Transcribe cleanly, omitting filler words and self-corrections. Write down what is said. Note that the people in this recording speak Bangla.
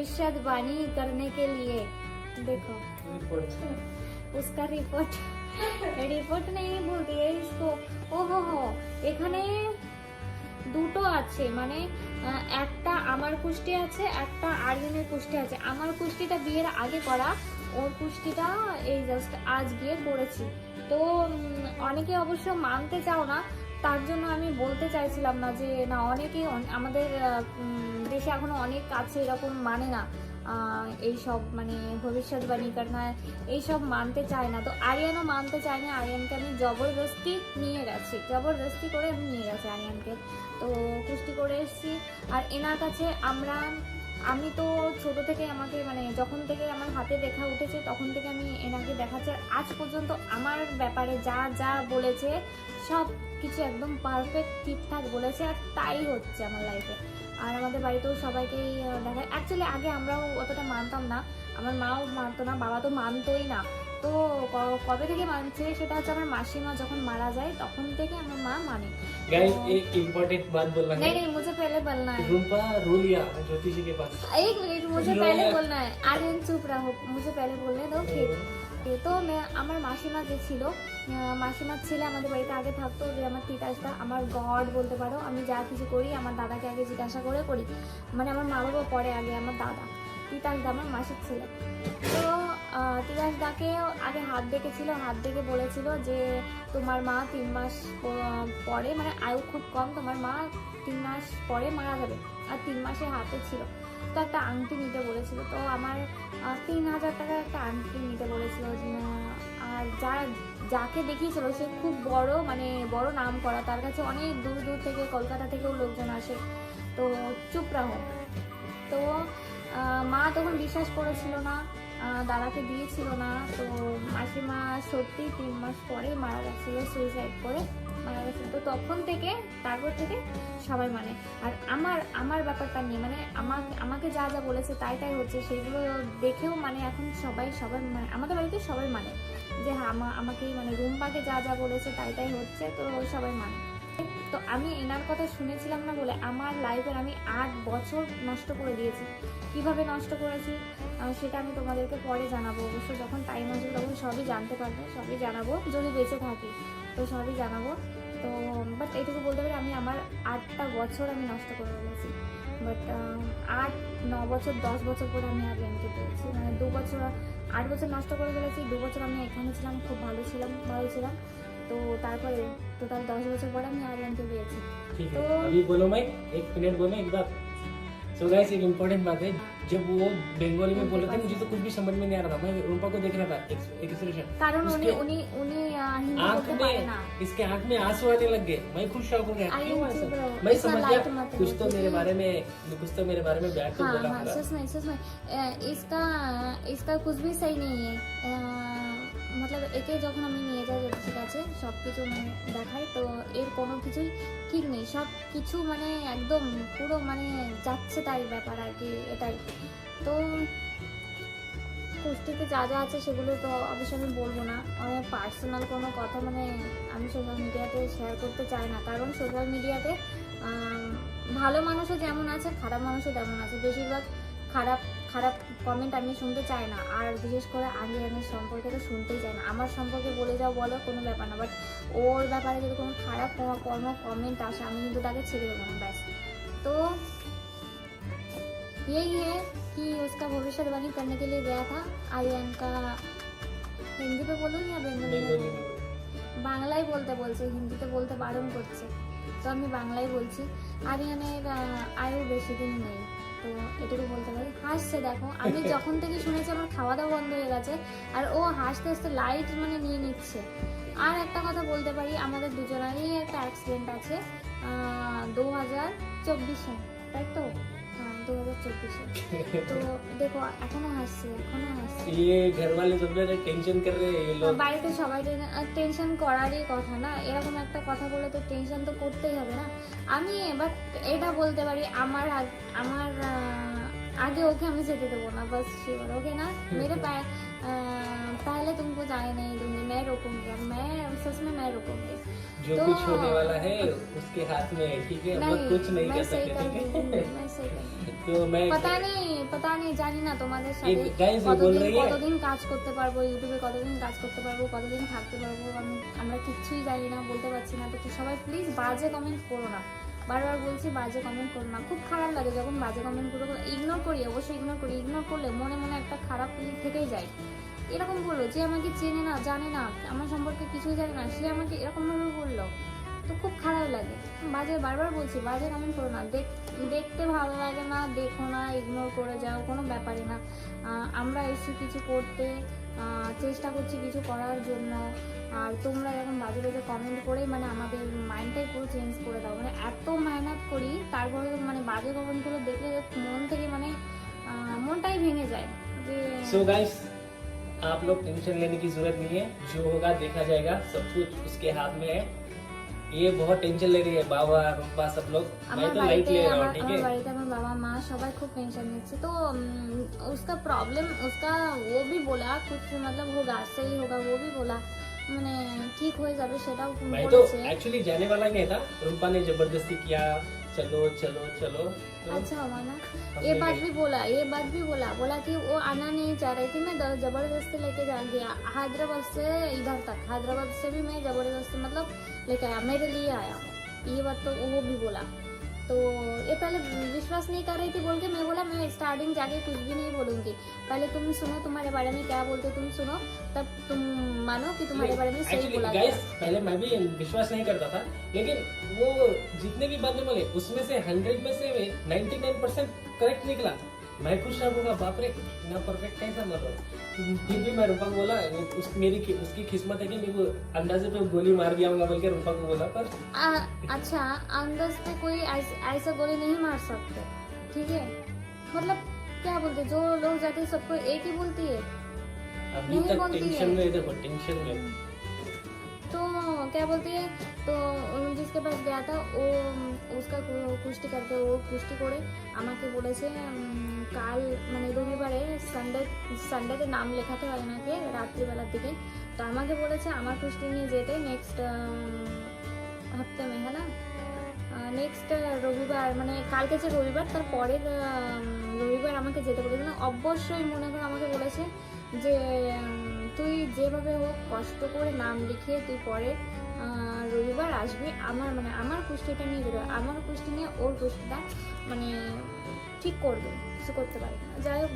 भविष्यवाणी करने के लिए देखो उसका रिपोर्ट नहीं बोलती है इसको। ओहो हो, এখানে দুটো আছে, মানে একটা আমার কুষ্টি আছে, একটা আরিয়ানের কুষ্টি আছে। আমার কুষ্টিটা বিয়ের আগে করা, ওর কুষ্টিটা এই জাস্ট আজ গিয়ে করেছি। তো অনেকে অবশ্য মানতে চাও না, তার জন্য আমি বলতে চাইছিলাম না যে না, অনেকেই আমাদের দেশে এখনো অনেক আছে এরকম মানে না এইসব, মানে ভবিষ্যৎবাণী করনা এইসব মানতে চায় না। তো আরিয়ানও মানতে চায় না, আরিয়ানকে আমি জবরদস্তি নিয়ে গেছি, জবরদস্তি করে আমি নিয়ে গেছি আরিয়ানকে। তো কুস্তি করে এসেছি। আর এনার কাছে আমি তো ছোট থেকে, আমাকে মানে যখন থেকে আমার হাতে দেখা উঠেছে তখন থেকে আমি এনাকে দেখাচ্ছি। আজ পর্যন্ত আমার ব্যাপারে যা যা বলেছে সব কিছু একদম পারফেক্ট ঠিকঠাক বলেছে, আর তাই হচ্ছে আমার লাইফে। আর আমাদের বাড়িতেও সবাইকেই দেখায়। অ্যাকচুয়ালি আগে আমরাও অতটা মানতাম না, আমার মাও মানতো না, বাবা তো মানতোই না। তো কবে থেকে মানছে সেটা হচ্ছে আমার মাসিমা যখন मारा जाए তখন থেকে আমার মা মানে। गाइस एक इम्पोर्टेंट बात बोलना है। नहीं मुझे पहले बोलना है। रूपा रो लिया ज्योति जी के पास। एक मिनट मुझे पहले बोलना है। आर्यन चुप रहो, मुझे पहले बोलने दो ठीक। তো আমার মাসিমা যে ছিল, মাসিমার ছেলে আমাদের বাড়িতে আগে থাকতো, যে আমার তিতাসটা, আমার গড বলতে পারো। আমি যা কিছু করি আমার দাদাকে আগে জিজ্ঞাসা করে করি, মানে আমার মা বাবা পরে আগে আমার দাদা। তিতাসদা আমার মাসির ছেলে। তো তিতাসদাকে আগে হাত ডেকেছিল, হাত ডেকে বলেছিল যে তোমার মা 3 মাস পরে, মানে আয়ু খুব কম, তোমার মা 3 মাস পরে মারা যাবে। আর 3 মাসে হাতে ছিল, তো একটা আংটি নিতে বলেছিল। তো আমার 3000 টাকার একটা আংটি নিতে বলেছিল। আর যাকে দেখিয়েছিল সে খুব বড়, মানে বড় নাম করা, তার কাছে অনেক দূর দূর থেকে, কলকাতা থেকেও লোকজন আসে। তো চুপ রাখো। তো মা তখন বিশ্বাস করেছিল না, দাদাকে দিয়েছিল না। তো মাসিমা সত্যি 3 মাস পরে মারা গেছিলো, সুইসাইড করে মারা গেছিলো। তো তখন থেকে, তারপর থেকে সবাই মানে। আর আমার ব্যাপারটা নিয়ে, মানে আমাকে যা যা বলেছে তাই হচ্ছে, সেগুলো দেখেও মানে এখন সবাই মানে আমাদের বাড়িতে সবাই মানে যে হ্যাঁ আমাকেই, মানে রুম্পাকে যা যা বলেছে তাই হচ্ছে, তো সবাই মানে। তো আমি এনার কথা শুনেছিলাম না বলে আমার লাইফের আমি 8 বছর নষ্ট করে দিয়েছি। কিভাবে নষ্ট করেছি সেটা আমি তোমাদেরকে পরে জানাবো, অবশ্য যখন টাইম আসবে তখন সবই জানতে পারবে, সবই জানাবো, যদি বেঁচে থাকি তো সবই জানাবো। তো বাট এইটুকু বলতে পারি আমি আমার 8টা বছর আমি নষ্ট করে ফেলেছি। বাট 8-9 বছর 10 বছর পরে আমি আরিয়ানকে পেয়েছি, মানে 2 বছর 8 বছর নষ্ট করে ফেলেছি। 2 বছর আমি এখানে ছিলাম, খুব ভালো ছিলাম। তো তারপরে টোটাল 10 বছর পরে আমি আরিয়ানকে পেয়েছি। तो अभी बोलो मैं 1 मिनट बोलो एक बात। सो गाइस एक इम्पोर्टेंट बात है, जब वो बंगाली में बोल रहे थे मुझे तो कुछ भी समझ में नहीं आ रहा था। मैं रूपा को देख रहा था एक्सप्रेशन, कारण उन्हें हिंदी बोलते पारे ना, इसके आंख में आंसू आने लग गए। मैं खुश हो गया, क्यों ऐसा? मैं इतना समझ लाइट गया मत कुछ तो मेरे बारे में बैठ के बोला हाँ, होगा। सच में इसका कुछ भी सही नहीं है। मतलब একে যখন আমি নিয়ে যাই জ্যোতিষীর কাছে সব কিছু মানে দেখাই, তো এর কোনো কিছুই ঠিক নেই, সব কিছু মানে একদম পুরো মানে যাচ্ছে তাই ব্যাপার আর কি, এটাই। তো কুষ্টিতে যা যা আছে সেগুলো তো অবশ্যই আমি বলবো না, অনেক পার্সোনাল কোনো কথা মানে আমি সোশ্যাল মিডিয়াতে শেয়ার করতে চাই না। কারণ সোশ্যাল মিডিয়াতে ভালো মানুষও যেমন আছে, খারাপ মানুষও তেমন আছে। বেশিরভাগ খারাপ কমেন্ট আমি শুনতে চাই না, আর বিশেষ করে আরিয়ানের সম্পর্কে তো শুনতেই চাই না। আমার সম্পর্কে বলে যাও বলো, কোনো ব্যাপার না, বাট ওর ব্যাপারে যদি কোনো খারাপ কমেন্ট আসে আমি কিন্তু তাকে ছেড়ে দেবো না, ব্যাস। तो यही है कि उसका भविष्यवाणी करने के लिए गया था। आर्यन का हिंदी पे बोलूँ या बेंगली में? বাংলায় বলতে বলছে, হিন্দিতে বলতে বারণ করছে, তো আমি বাংলায় বলছি। আরিয়ানের আয়ু বেশি দিন নেই, তো এটুকু বলতে পারি। হাসছে দেখো, আমি যখন থেকে শুনেছি আমার খাওয়া দাওয়া বন্ধ হয়ে গেছে, আর ও হাসতে হাসতে লাইট মানে নিয়ে নিচ্ছে। আর একটা কথা বলতে পারি, আমাদের দুজনেরই একটা অ্যাক্সিডেন্ট আছে 2024-এ, তাই তো? হ্যাঁ 2024-এ। তো দেখো এখনো হাসছে। ये घर वाले सब लोग टेंशन कर रहे हैं, ये लोग বাড়িতে সবাই টেনশন করারই কথা না, এরকম একটা কথা বলে তো টেনশন তো করতেই হবে না। আমি এবার এটা বলতে পারি, আমার আগে ওকে আমি যেতে দেবো না, বাস শিওর, ওকে না। पहले तुमको जाने नहीं दूंगी, मैं रोकूंगी, अब मैं सच में मैं रोकूंगी। जो तो कुछ होने वाला है उसके हाथ में है, ठीक है, हम लोग कुछ नहीं मैं कर सही सकते, कर ठीक दूंगी, है। मैं सही कर दूंगी। তো मैं পতা নেই জানি না তোমাদের সাথে एक गाइस वो बोल रही है কতদিন কাজ করতে পারবো, ইউটিউবে কতদিন কাজ করতে পারবো, কতদিন থাকতে পারবো, আমরা কিচ্ছুই জানি না, বলতে পারছি না। তো সবাই প্লিজ বাজে কমেন্ট করো না, বারবার বলছি বাজে কমেন্ট করো না। খুব খারাপ লাগে যখন বাজে কমেন্ট করো, ইগনোর করি, অবশ্যই ইগনোর করি। ইগনোর করলে মনে মনে একটা খারাপ ফিলিং থেকেই যায়। এরকম বললো যে আমাকে চেনে না, জানে না, আমার সম্পর্কে কিছুই জানে না, সে আমাকে এরকমভাবে বললো, তো খুব খারাপ লাগে। বাজে বারবার বলছি বাজে কমেন্ট করো না, দেখতে ভালো লাগে না, দেখো না, ইগনোর করে যাও, কোনো ব্যাপারই না। আমরা এসে কিছু করতে চেষ্টা করছি, কিছু করার জন্য, আর তোমরা এরকম বাজে বাজে কমেন্ট করে মানে আমাদের মাইন্ডটাই পুরো চেঞ্জ করে দাও। মানে এত মেহনত করি, তারপরে মানে বাজে কমেন্টগুলো দেখলে মন থেকে মানে মনটাই ভেঙে যায় যে सो गाइस आप लोग टेंशन लेने की जरूरत नहीं है, जो होगा देखा जाएगा, सब कुछ उसके हाथ में है। ये बहुत टेंशन ले रही है बाबा रूपा सब लोग, मैं আমার तो लाइट বাড়িতে ले रहा हूँ, আমার ठीक আমার है। বাড়িতে আমার বাবা মা সবাই খুব টেंशन নিচ্ছে। तो उसका प्रॉब्लम उसका वो भी बोला कुछ मतलब होगा, सही होगा, वो भी बोला মানে ঠিক হয়ে যাবে সেটাও मैं तो বলেছে। एक्चुअली जाने वाला ही नहीं था, रूपा ने जबरदस्ती किया, चलो चलो चलो, तो अच्छा हुआ ना। हम ये ले बात गए। भी बोला, ये बात भी बोला कि वो आना नहीं चाह रही थी, मैं जबरदस्ती लेके जा गया हैदराबाद से इधर तक, हैदराबाद से भी मैं जबरदस्ती मतलब लेके आया, मेरे लिए आया। ये बात तो वो भी बोला। तो ये पहले विश्वास नहीं कर रही थी बोल के मैं बोला मैं स्टार्टिंग जाके कुछ भी नहीं बोलूंगी, पहले तुम सुनो, तुम्हारे बारे में क्या बोलते तुम सुनो, तब तुम मानो कि तुम्हारे बारे में सही एक्चुअली बोला गाइस गया। पहले मैं भी विश्वास नहीं करता था, लेकिन वो जितने भी बातें बोले उसमें से 100 में से 99% करेक्ट निकला। मैं खुश रहूंगा, बाप रे इतना परफेक्ट कैसा मतलब। फिर भी मैं रूपा को बोला उसकी किस्मत है कि मेरे को अंदाजे पे गोली मार दिया होगा बोल के रूपा को बोला, पर अच्छा अंदाज पे कोई ऐसा गोली नहीं मार सकते, ठीक है, मतलब क्या बोलते जो लोग जाते हैं सबको एक ही बोलती है। अभी नहीं तक बोलती टेंशन है। में, देखो टेंशन में। तो क्या बोलती है, तो जिसके पास गया था ও उसका কুষ্টি করতে, ও কুষ্টি করে আমাকে বলেছে কাল মানে রবিবারে সানডেতে নাম লেখাতে হয় ওনাকে রাত্রিবেলার দিকে। তো আমাকে বলেছে আমার কুষ্টি নিয়ে যেতে নেক্সট হপ্তে में है ना, নেক্সট রবিবার মানে কালকে যে রবিবার তার পরের রবিবার আমাকে যেতে বলেছে না। অবশ্যই মনে করে আমাকে বলেছে যে তুই যেভাবে হোক কষ্ট করে নাম লিখিয়ে তুই পরে রবিবার আসবি, আমার মানে আমার কুষ্টিটা নিয়ে যেতে হবে, আমার কুষ্টি নিয়ে ওর কুষ্টিটা মানে ঠিক করবে, কিছু করতে পারে। যাই হোক